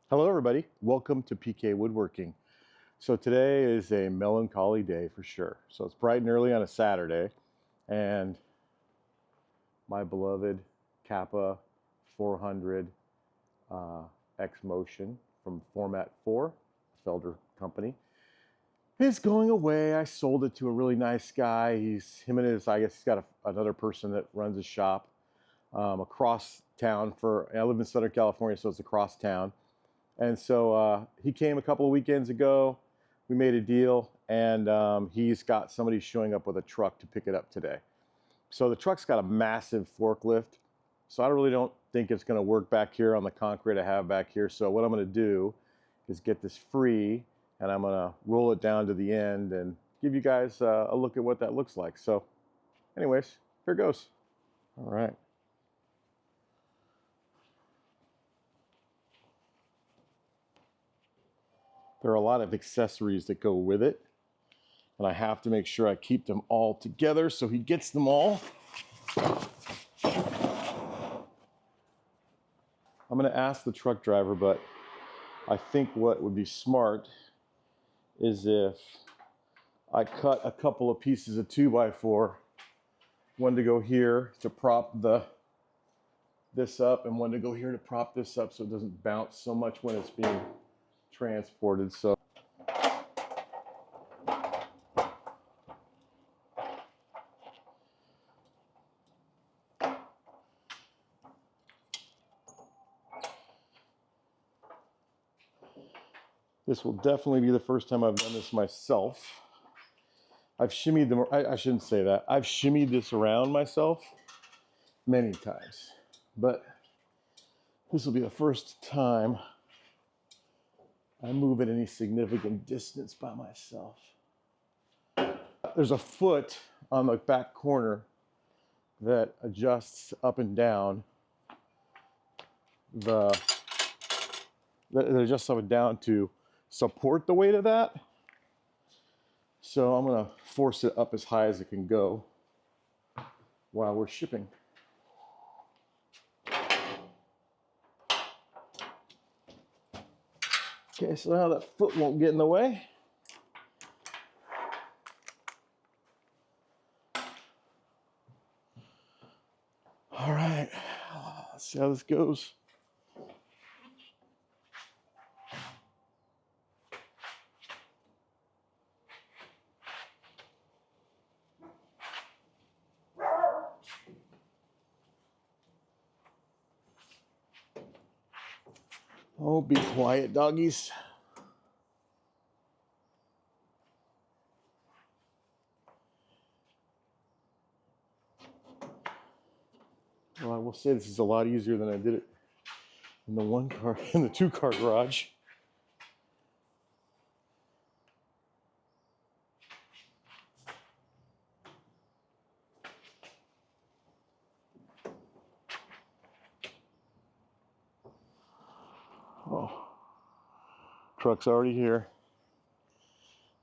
Hello everybody, welcome to PK Woodworking. So today is a melancholy day for sure. So it's bright and early on a Saturday and my beloved Kappa 400 X Motion from Format 4, Felder company, is going away. I sold it to a really nice guy. I guess he's got another person that runs a shop across town I live in Southern California, so it's across town. And so he came a couple of weekends ago. We made a deal, and he's got somebody showing up with a truck to pick it up today. So the truck's got a massive forklift. So I really don't think it's going to work back here on the concrete I have back here. So what I'm going to do is get this free, and I'm going to roll it down to the end and give you guys a look at what that looks like. So anyways, here goes. All right. There are a lot of accessories that go with it, and I have to make sure I keep them all together so he gets them all. I'm going to ask the truck driver, but I think what would be smart is if I cut a couple of pieces of 2x4, one to go here to prop this up, and one to go here to prop this up so it doesn't bounce so much when it's being transported. So this will definitely be the first time I've done this myself. I've shimmied them. I shouldn't say that. I've shimmied this around myself many times, but this will be the first time I move at any significant distance by myself. There's a foot on the back corner that adjusts up and down that adjusts up and down to support the weight of that. So I'm going to force it up as high as it can go while we're shipping. Okay, so now that foot won't get in the way. All right, let's see how this goes. Oh, be quiet, doggies. Well, I will say this is a lot easier than I did it in the in the 2-car garage. Oh, truck's already here.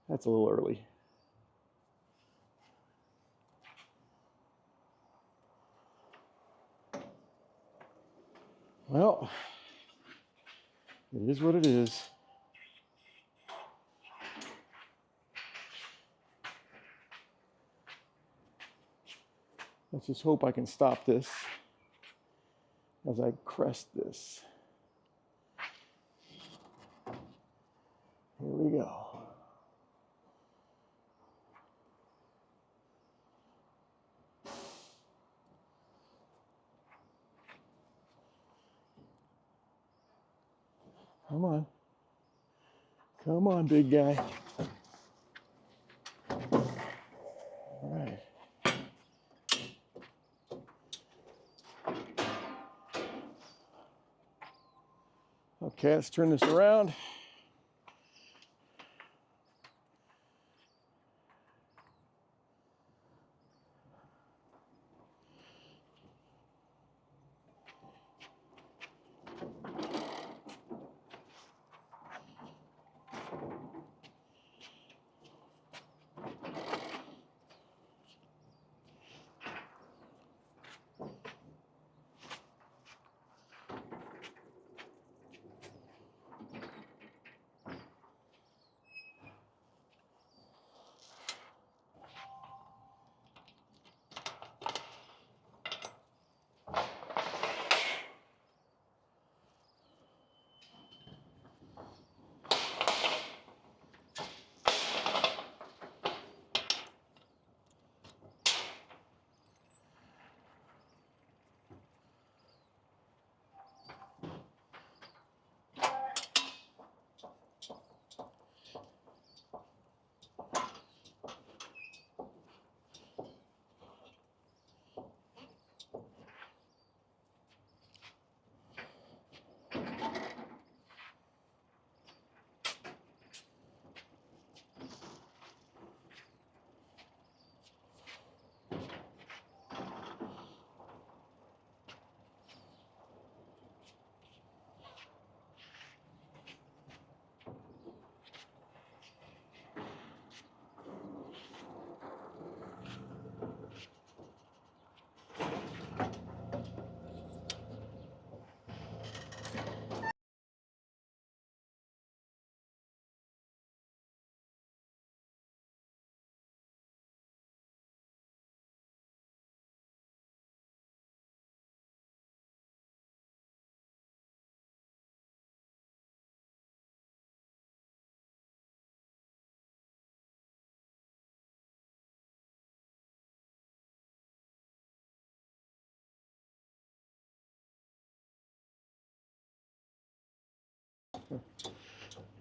That's a little early. Well, it is what it is. Let's just hope I can stop this as I crest this. Here we go. Come on. Come on, big guy. All right. Okay, let's turn this around.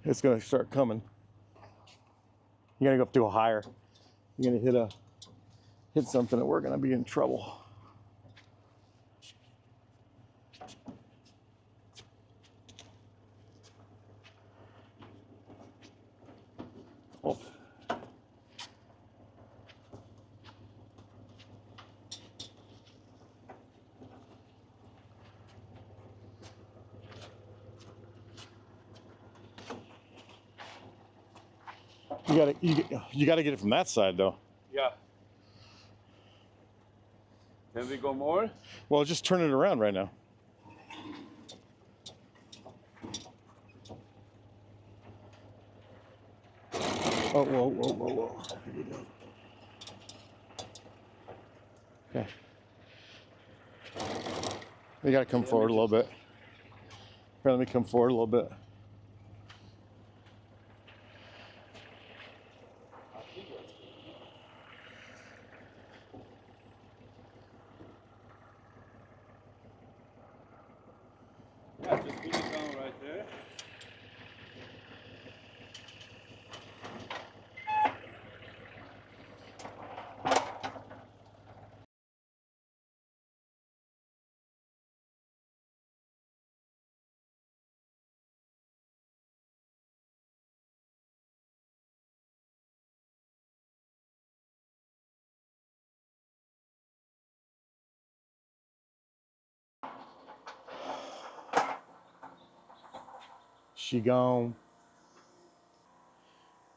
It's gonna start coming. You gotta go up to a higher. You're gonna hit something and we're gonna be in trouble. Oh. You gotta get it from that side though. Yeah. Can we go more? Well, just turn it around right now. Oh, whoa, whoa, whoa, whoa. Here we go. Okay. You gotta come forward a little bit. Here, let me come forward a little bit. Yeah, just put it down right there. She gone.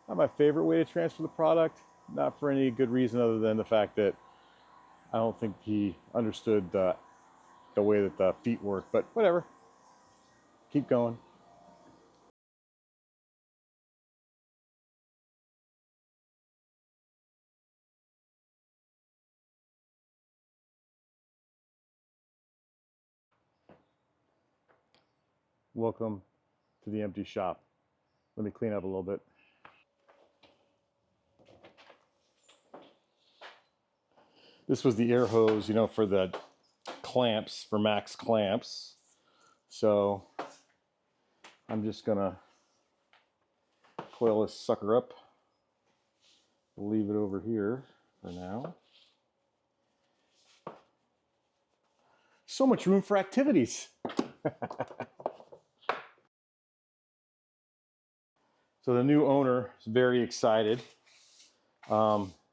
Not my favorite way to transfer the product. Not for any good reason other than the fact that I don't think he understood the way that the feet work. But whatever. Keep going. Welcome to the empty shop. Let me clean up a little bit. This was the air hose, for the clamps, for Max clamps. So I'm just gonna coil this sucker up. Leave it over here for now. So much room for activities. So the new owner is very excited.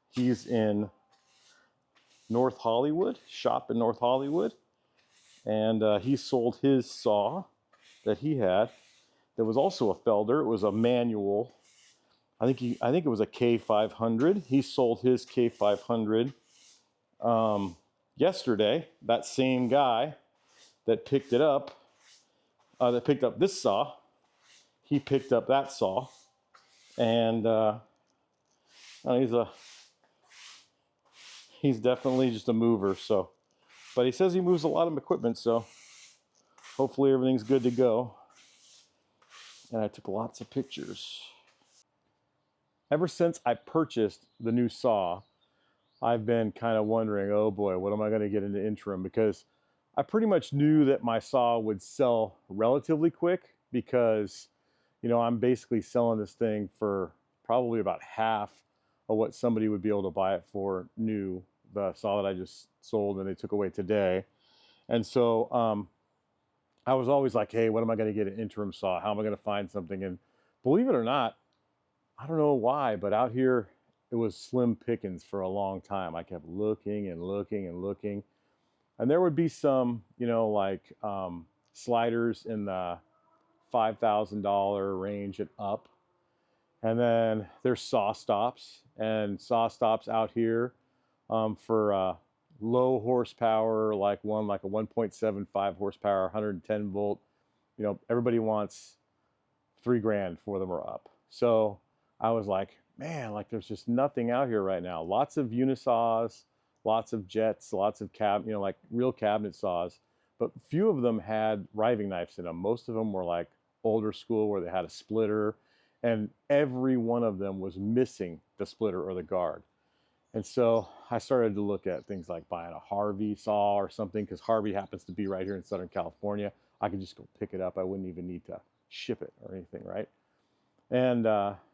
He's in North Hollywood, shop in North Hollywood, and he sold his saw that he had. There was also a Felder. It was a manual. I think it was a K500. He sold his K500 yesterday. That same guy that picked it up, that picked up this saw, he picked up that saw, and he's definitely just a mover. So, but he says he moves a lot of equipment, so hopefully everything's good to go. And I took lots of pictures. Ever since I purchased the new saw, I've been kind of wondering, oh boy, what am I going to get into interim? Because I pretty much knew that my saw would sell relatively quick because, I'm basically selling this thing for probably about half of what somebody would be able to buy it for new, the saw that I just sold and they took away today. And so I was always like, hey, when am I going to get an interim saw? How am I going to find something? And believe it or not, I don't know why, but out here it was slim pickings for a long time. I kept looking and looking and looking. And there would be some, like sliders in the $5,000 range and up. And then there's saw stops and saw stops out here for low horsepower, like a 1.75 horsepower, 110 volt. Everybody wants $3,000 for them or up. So I was like, man, like there's just nothing out here right now. Lots of unisaws, lots of jets, lots of like real cabinet saws, but few of them had riving knives in them. Most of them were like older school where they had a splitter, and every one of them was missing the splitter or the guard. And so I started to look at things like buying a Harvey saw or something, because Harvey happens to be right here in Southern California. I could just go pick it up. I wouldn't even need to ship it or anything, right? And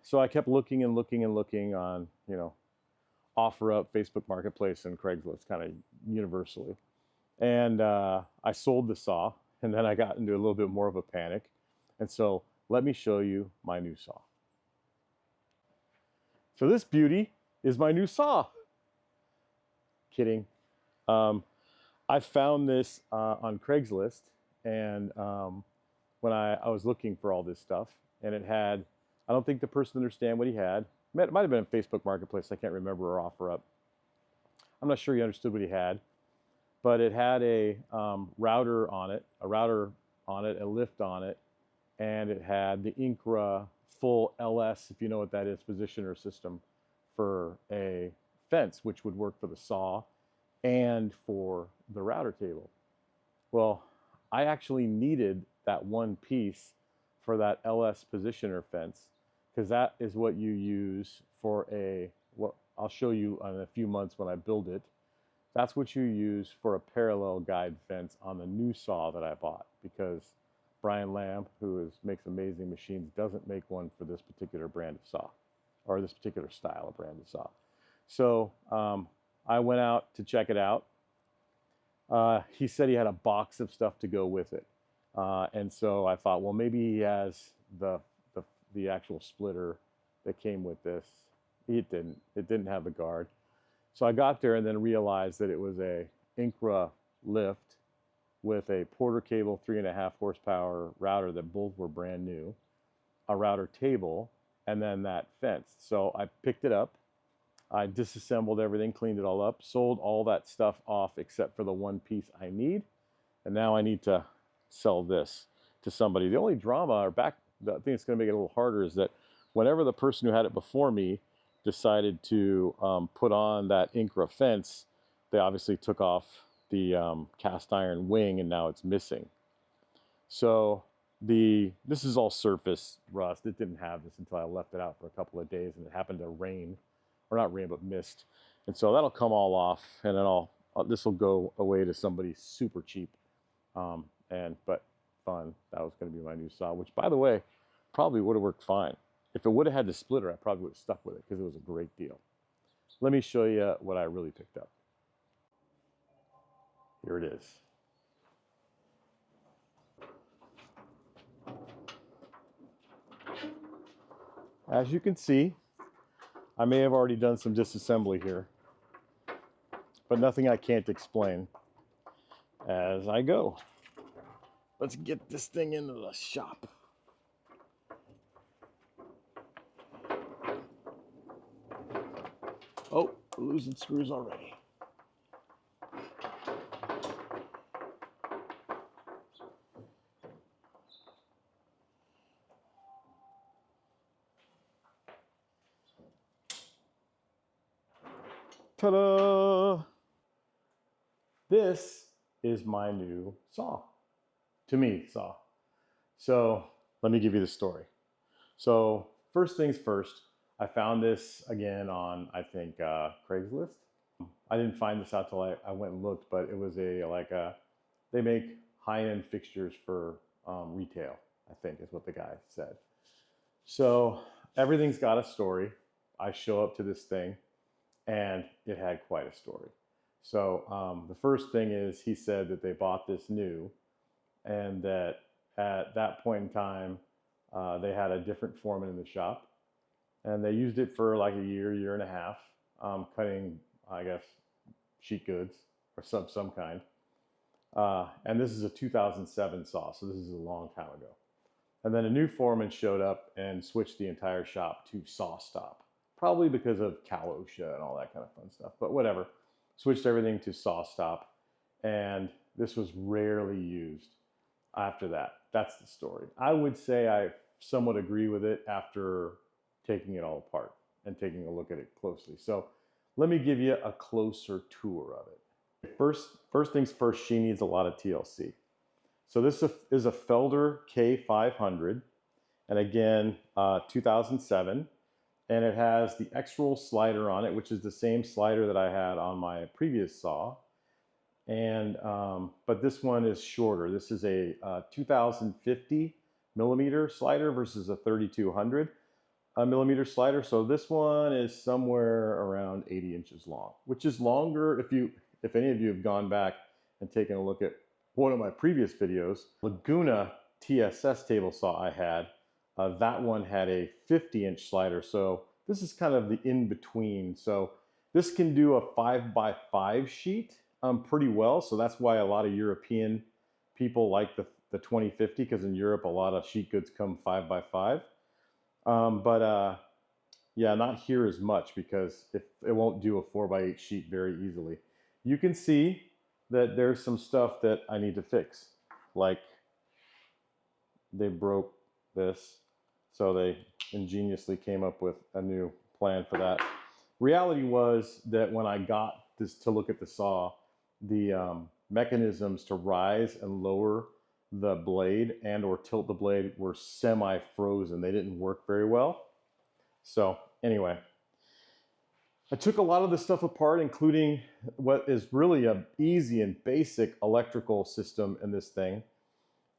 so I kept looking and looking and looking on, you know, OfferUp, Facebook Marketplace, and Craigslist kind of universally. And I sold the saw, and then I got into a little bit more of a panic. And so let me show you my new saw. So this beauty is my new saw. Kidding. I found this on Craigslist, and when I was looking for all this stuff, and it had, I don't think the person understand what he had. It might have been a Facebook Marketplace, I can't remember, or OfferUp. I'm not sure he understood what he had, but it had a router on it, a lift on it, and it had the Incra full LS, if you know what that is, positioner system for a fence, which would work for the saw and for the router table. Well, I actually needed that one piece for that LS positioner fence, because that is what you use for what I'll show you in a few months when I build it. That's what you use for a parallel guide fence on the new saw that I bought, because Brian Lamb, who makes amazing machines, doesn't make one for this particular brand of saw, or this particular style of brand of saw. So I went out to check it out. He said he had a box of stuff to go with it. And so I thought, well, maybe he has the actual splitter that came with this. It didn't. It didn't have the guard. So I got there and then realized that it was a Incra lift with a Porter cable 3.5 horsepower router that both were brand new, a router table, and then that fence. So I picked it up. I disassembled everything, cleaned it all up, sold all that stuff off except for the one piece I need. And now I need to sell this to somebody. The only drama, or the thing that's going to make it a little harder, is that whenever the person who had it before me decided to put on that Incra fence, they obviously took off the cast iron wing, and now it's missing. So this is all surface rust. It didn't have this until I left it out for a couple of days, and it happened to rain, or not rain, but mist. And so that'll come all off, and then this will go away to somebody super cheap, but fun. That was going to be my new saw, which, by the way, probably would have worked fine. If it would have had the splitter, I probably would have stuck with it because it was a great deal. Let me show you what I really picked up. Here it is. As you can see, I may have already done some disassembly here, but nothing I can't explain as I go. Let's get this thing into the shop. Oh, we're losing screws already. Ta-da! This is my new saw. To me, saw. So let me give you the story. So first things first, I found this again on, I think, Craigslist. I didn't find this out till I went and looked, but it was they make high-end fixtures for retail, I think is what the guy said. So everything's got a story. I show up to this thing, and it had quite a story. So the first thing is, he said that they bought this new, and that at that point in time, they had a different foreman in the shop, and they used it for like a year and a half, cutting, I guess, sheet goods or some kind. And this is a 2007 saw, so this is a long time ago. And then a new foreman showed up and switched the entire shop to saw stop, probably because of cal OSHA and all that kind of fun stuff, but whatever. Switched everything to saw stop, and this was rarely used after that. That's the story. I would say I somewhat agree with it after taking it all apart and taking a look at it closely. So let me give you a closer tour of it. First things first, she needs a lot of TLC. So this is a Felder K500, and again, 2007, and it has the X-roll slider on it, which is the same slider that I had on my previous saw. And but this one is shorter. This is a 2050 millimeter slider versus a 3200 millimeter slider. So this one is somewhere around 80 inches long, which is longer. If any of you have gone back and taken a look at one of my previous videos, Laguna TSS table saw I had, that one had a 50-inch slider. So this is kind of the in-between. So this can do a 5x5 sheet pretty well. So that's why a lot of European people like the 2050, because in Europe, a lot of sheet goods come 5x5. Yeah, not here as much because it won't do a 4x8 sheet very easily. You can see that there's some stuff that I need to fix. Like they broke this, so they ingeniously came up with a new plan for that. Reality was that when I got this to look at the saw, the mechanisms to rise and lower the blade and or tilt the blade were semi-frozen. They didn't work very well. So anyway, I took a lot of this stuff apart, including what is really an easy and basic electrical system in this thing.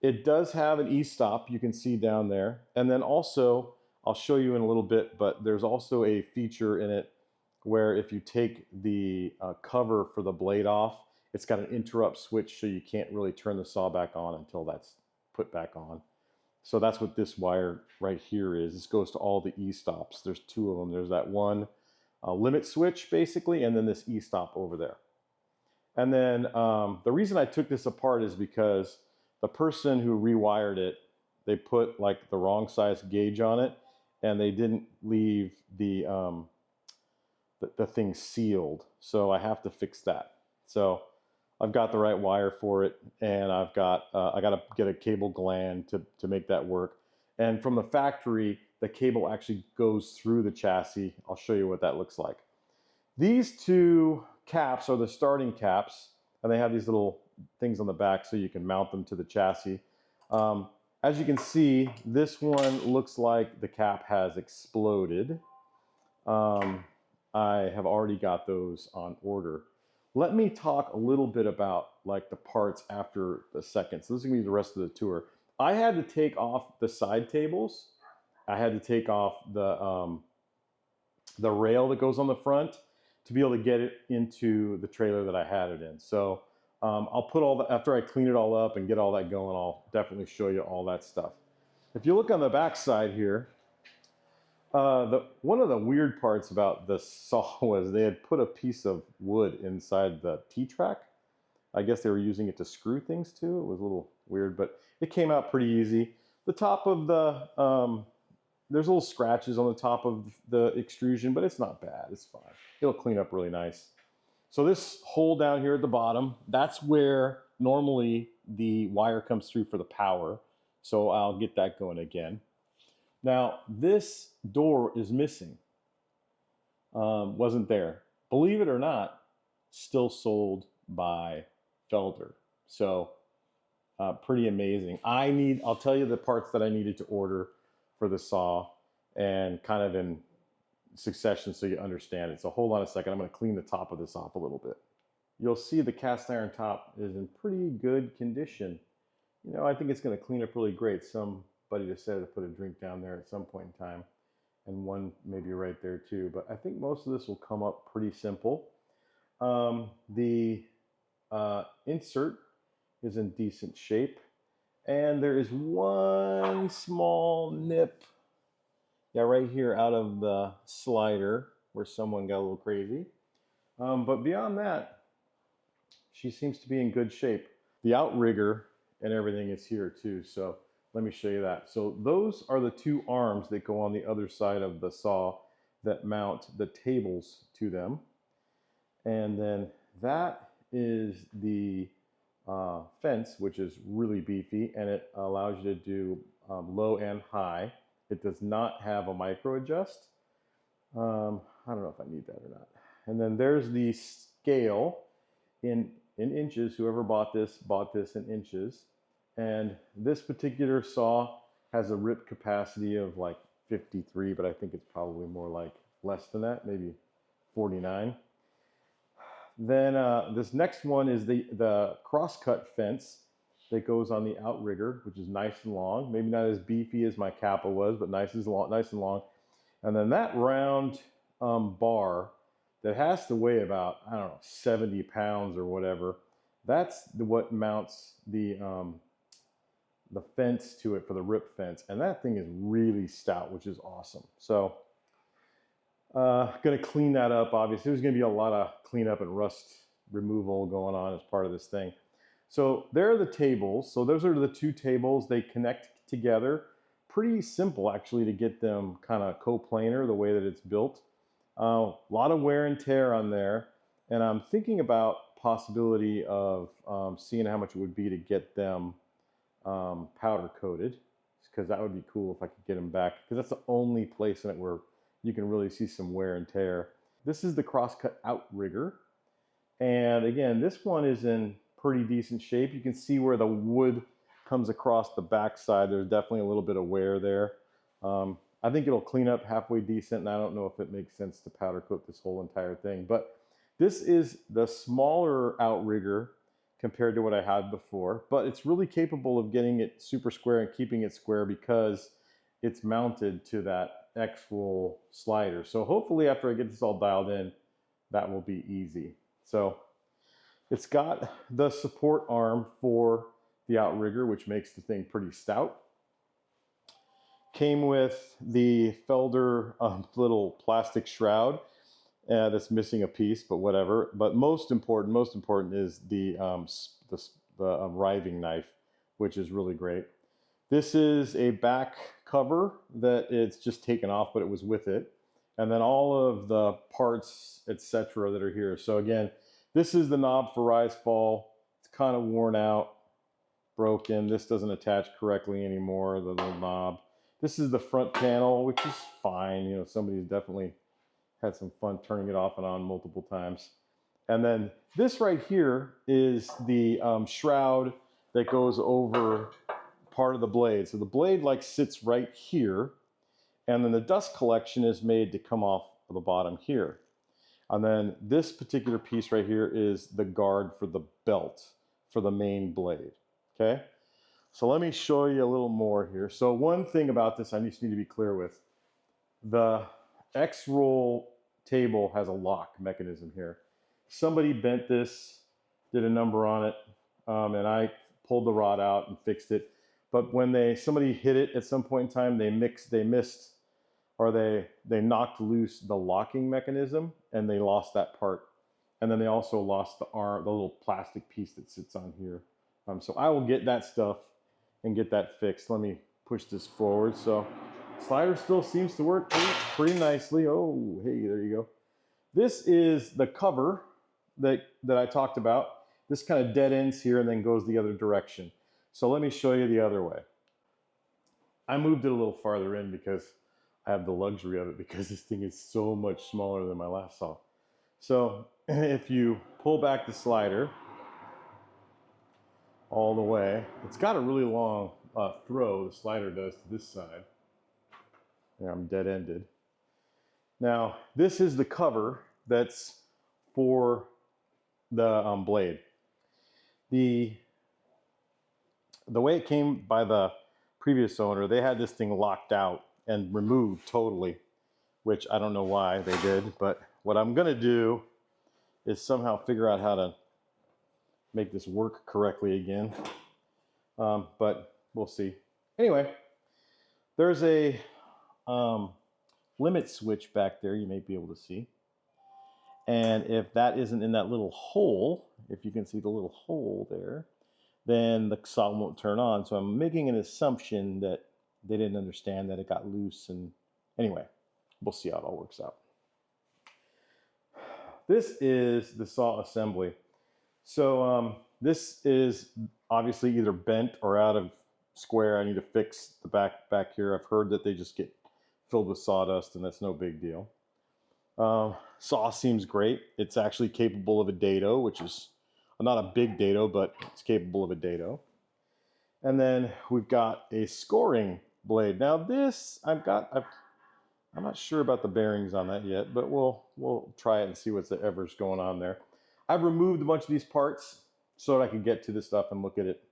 It does have an e-stop, you can see down there. And then also, I'll show you in a little bit, but there's also a feature in it where if you take the cover for the blade off, it's got an interrupt switch, so you can't really turn the saw back on until that's put back on. So that's what this wire right here is. This goes to all the e-stops. There's two of them. There's that one limit switch, basically, and then this e-stop over there. And then the reason I took this apart is because the person who rewired it, they put like the wrong size gauge on it, and they didn't leave the thing sealed. So I have to fix that. So I've got the right wire for it, and I got to get a cable gland to make that work. And from the factory, the cable actually goes through the chassis. I'll show you what that looks like. These two caps are the starting caps, and they have these little things on the back so you can mount them to the chassis. As you can see, this one looks like the cap has exploded. I have already got those on order. Let me talk a little bit about like the parts after the second. So this is gonna be the rest of the tour. I had to take off the side tables. I had to take off the rail that goes on the front to be able to get it into the trailer that I had it in. So I'll put all that, after I clean it all up and get all that going, I'll definitely show you all that stuff. If you look on the back side here, one of the weird parts about the saw was they had put a piece of wood inside the T-track. I guess they were using it to screw things to. It was a little weird, but it came out pretty easy. The top of the, there's little scratches on the top of the extrusion, but it's not bad, it's fine. It'll clean up really nice. So this hole down here at the bottom, that's where normally the wire comes through for the power. So I'll get that going again. Now, this door is missing. Wasn't there. Believe it or not, still sold by Felder. So pretty amazing. I'll tell you the parts that I needed to order for the saw and kind of in succession so you understand it. So hold on a second. I'm going to clean the top of this off a little bit. You'll see the cast iron top is in pretty good condition. You know, I think it's going to clean up really great. Somebody decided to put a drink down there at some point in time, and one maybe right there too. But I think most of this will come up pretty simple. The insert is in decent shape, and there is one small nip, yeah, right here out of the slider where someone got a little crazy. But beyond that, she seems to be in good shape. The outrigger and everything is here too, so let me show you that. So those are the two arms that go on the other side of the saw that mount the tables to them. And then that is the fence, which is really beefy, and it allows you to do low and high. It does not have a micro adjust. I don't know if I need that or not. And then there's the scale in inches. Whoever bought this in inches. And this particular saw has a rip capacity of like 53, but I think it's probably more like less than that, maybe 49. Then this next one is the crosscut fence. that goes on the outrigger, which is nice and long. Maybe not as beefy as my kappa was, but nice and long. And then that round bar that has to weigh about, I don't know, 70 pounds or whatever. That's what mounts the fence to it for the rip fence. And that thing is really stout, which is awesome. So gonna clean that up, obviously. There's gonna be a lot of cleanup and rust removal going on as part of this thing. So there are the tables. So those are the two tables. They connect together. Pretty simple, actually, to get them kind of coplanar the way that it's built. A lot of wear and tear on there. And I'm thinking about possibility of seeing how much it would be to get them powder coated, because that would be cool if I could get them back, because that's the only place in it where you can really see some wear and tear. This is the crosscut outrigger. And again, this one is in pretty decent shape. You can see where the wood comes across the backside. There's definitely a little bit of wear there. I think it'll clean up halfway decent, and I don't know if it makes sense to powder coat this whole entire thing. But this is the smaller outrigger compared to what I had before, but it's really capable of getting it super square and keeping it square because it's mounted to that X-roll slider. So hopefully after I get this all dialed in, that will be easy. So it's got the support arm for the outrigger, which makes the thing pretty stout. Came with the Felder little plastic shroud that's missing a piece, but whatever. But most important is the riving knife, which is really great. This is a back cover that it's just taken off, but it was with it. And then all of the parts, etc., that are here. So again, this is the knob for rise fall. It's kind of worn out, broken. This doesn't attach correctly anymore, the little knob. This is the front panel, which is fine. You know, somebody's definitely had some fun turning it off and on multiple times. And then this right here is the shroud that goes over part of the blade. So the blade like sits right here, and then the dust collection is made to come off of the bottom here. And then this particular piece right here is the guard for the belt for the main blade, okay? So let me show you a little more here. So one thing about this I just need to be clear with. The X-roll table has a lock mechanism here. Somebody bent this, did a number on it, and I pulled the rod out and fixed it. But when somebody hit it at some point in time, they missed, or they knocked loose the locking mechanism, and they lost that part. And then they also lost the arm, the little plastic piece that sits on here. So I will get that stuff and get that fixed. Let me push this forward. So slider still seems to work pretty nicely. Oh, hey, there you go. This is the cover that I talked about. This kind of dead ends here and then goes the other direction. So let me show you the other way. I moved it a little farther in because I have the luxury of it, because this thing is so much smaller than my last saw. So if you pull back the slider all the way, it's got a really long throw, the slider does, to this side. There, I'm dead-ended. Now, this is the cover that's for the blade. The way it came by the previous owner, they had this thing locked out and removed totally, which I don't know why they did, but what I'm gonna do is somehow figure out how to make this work correctly again, but we'll see. Anyway, there's a limit switch back there you may be able to see, and if that isn't in that little hole, if you can see the little hole there, then the saw won't turn on. So I'm making an assumption that they didn't understand that it got loose, and anyway, we'll see how it all works out. This is the saw assembly. So this is obviously either bent or out of square. I need to fix the back here. I've heard that they just get filled with sawdust, and that's no big deal. Saw seems great. It's actually capable of a dado, which is not a big dado, but it's capable of a dado. And then we've got a scoring blade. Now this, I'm not sure about the bearings on that yet, but we'll try it and see what's ever's going on there. I've removed a bunch of these parts so that I can get to this stuff and look at it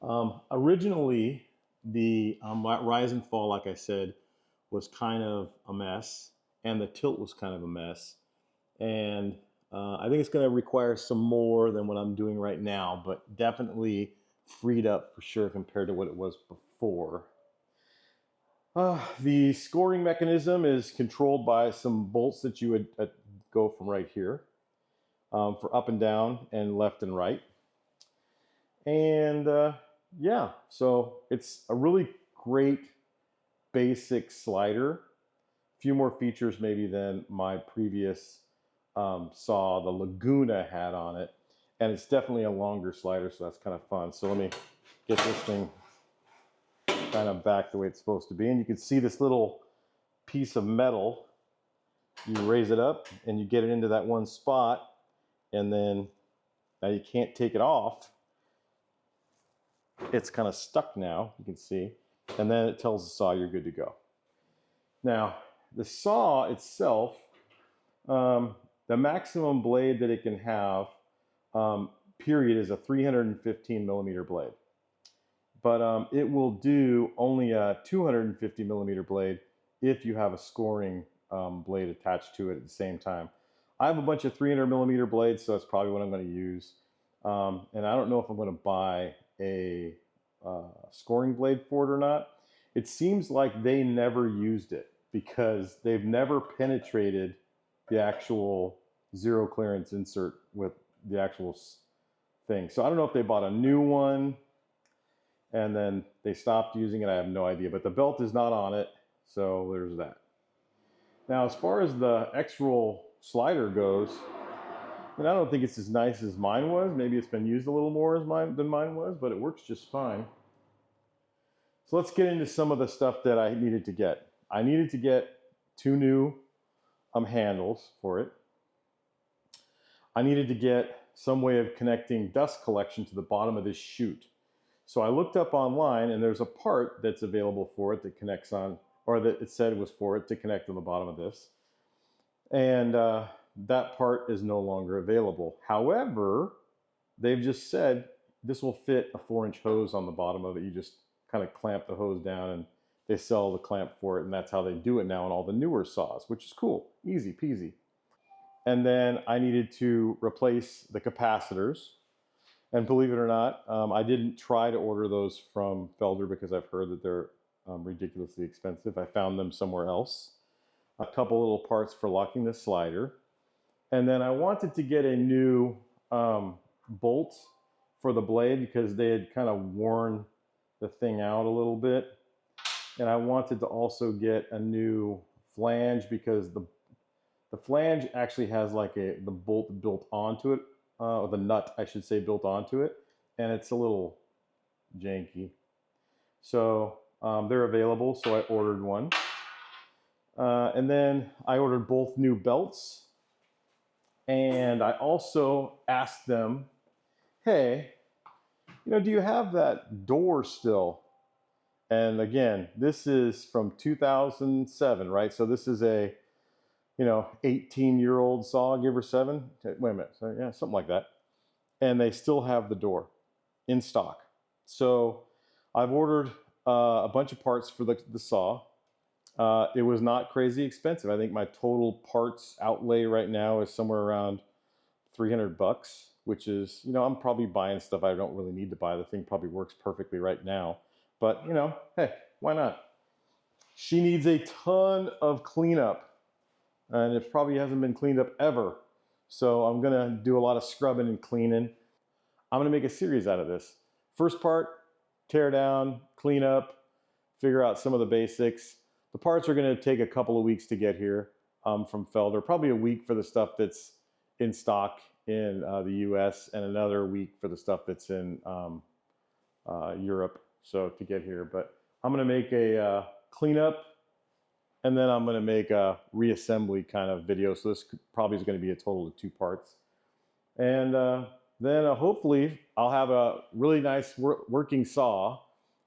Originally, the rise and fall, like I said, was kind of a mess, and the tilt was kind of a mess. And I think it's going to require some more than what I'm doing right now, but definitely freed up for sure compared to what it was before. The scoring mechanism is controlled by some bolts that you would go from right here for up and down and left and right. And yeah, so it's a really great basic slider. A few more features maybe than my previous saw, the Laguna, had on it. And it's definitely a longer slider, so that's kind of fun. So let me get this thing kind of back the way it's supposed to be. And you can see this little piece of metal. You raise it up and you get it into that one spot, and then now you can't take it off. It's kind of stuck now, you can see, and then it tells the saw you're good to go. Now, the saw itself, the maximum blade that it can have, period, is a 315 millimeter blade. But it will do only a 250 millimeter blade if you have a scoring blade attached to it at the same time. I have a bunch of 300 millimeter blades, so that's probably what I'm going to use. And I don't know if I'm going to buy a scoring blade for it or not. It seems like they never used it because they've never penetrated the actual zero clearance insert with the actual thing. So I don't know if they bought a new one and then they stopped using it. I have no idea, but the belt is not on it, so there's that. Now, as far as the X-Roll slider goes, and I don't think it's as nice as mine was. Maybe it's been used a little more than mine was, but it works just fine. So let's get into some of the stuff that I needed to get. I needed to get 2 new handles for it. I needed to get some way of connecting dust collection to the bottom of this chute. So I looked up online, and there's a part that's available for it that connects on, or that it said was for it to connect on the bottom of this. And that part is no longer available. However, they've just said this will fit a 4-inch hose on the bottom of it. You just kind of clamp the hose down, and they sell the clamp for it, and that's how they do it now in all the newer saws, which is cool, easy peasy. And then I needed to replace the capacitors. And believe it or not, I didn't try to order those from Felder because I've heard that they're ridiculously expensive. I found them somewhere else. A couple little parts for locking the slider. And then I wanted to get a new bolt for the blade because they had kind of worn the thing out a little bit. And I wanted to also get a new flange because the flange actually has like the bolt built onto it, or the nut, I should say, built onto it, and it's a little janky. So they're available, so I ordered one. And then I ordered both new belts, and I also asked them, hey, do you have that door still? And again, this is from 2007, right? So this is a 18-year-old saw, give or 7. Wait a minute, so, yeah, something like that. And they still have the door in stock. So I've ordered a bunch of parts for the saw. It was not crazy expensive. I think my total parts outlay right now is somewhere around $300, which is, I'm probably buying stuff I don't really need to buy. The thing probably works perfectly right now. But, hey, why not? She needs a ton of cleanup. And it probably hasn't been cleaned up ever. So I'm going to do a lot of scrubbing and cleaning. I'm going to make a series out of this. First part, tear down, clean up, figure out some of the basics. The parts are going to take a couple of weeks to get here from Felder. Probably a week for the stuff that's in stock in the US, and another week for the stuff that's in Europe, so to get here. But I'm going to make a cleanup, and then I'm going to make a reassembly kind of video. So this probably is going to be a total of 2 parts. And then hopefully I'll have a really nice working saw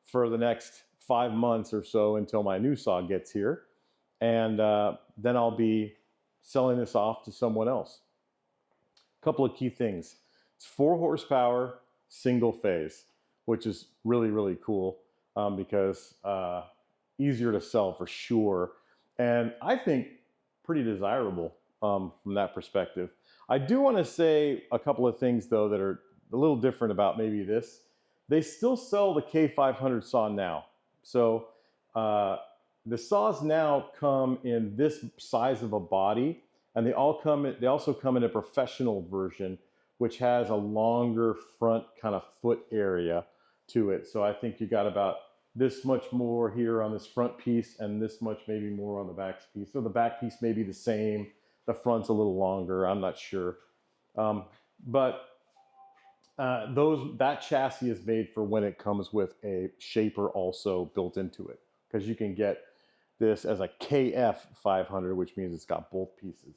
for the next 5 months or so until my new saw gets here. And then I'll be selling this off to someone else. A couple of key things. It's 4 horsepower, single phase. which is really, really cool because easier to sell for sure. And I think pretty desirable from that perspective. I do want to say a couple of things though that are a little different about maybe this. They still sell the K500 saw now. So the saws now come in this size of a body, and they also come in a professional version, which has a longer front kind of foot area to it. So I think you got about this much more here on this front piece and this much maybe more on the back piece. So the back piece may be the same. The front's a little longer. I'm not sure. But that chassis is made for when it comes with a shaper also built into it, because you can get this as a KF 500, which means it's got both pieces.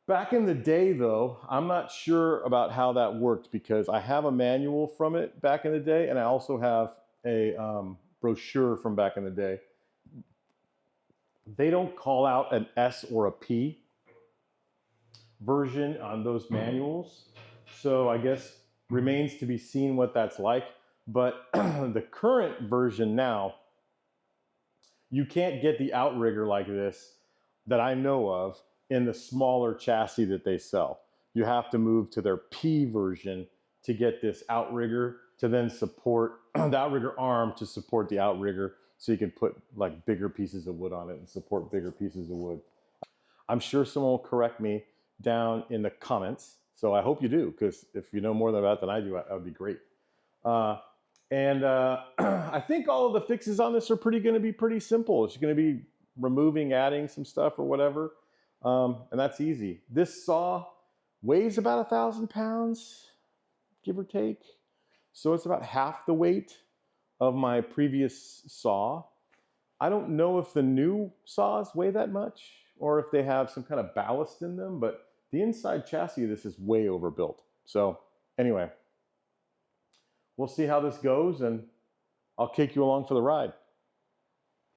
Back in the day, though, I'm not sure about how that worked because I have a manual from it back in the day, and I also have a brochure from back in the day. They don't call out an S or a P version on those manuals, so I guess remains to be seen what that's like. But the current version now, you can't get the outrigger like this that I know of in the smaller chassis that they sell. You have to move to their P version to get this outrigger to then support the outrigger arm to support the outrigger, so you can put like bigger pieces of wood on it and support bigger pieces of wood. I'm sure someone will correct me down in the comments, so I hope you do, because if you know more about that than I do, that would be great. I think all of the fixes on this are going to be pretty simple. It's going to be removing, adding some stuff or whatever, and that's easy. This saw weighs about 1,000 pounds, give or take. So it's about half the weight of my previous saw. I don't know if the new saws weigh that much or if they have some kind of ballast in them, but the inside chassis of this is way overbuilt. So anyway, we'll see how this goes, and I'll take you along for the ride.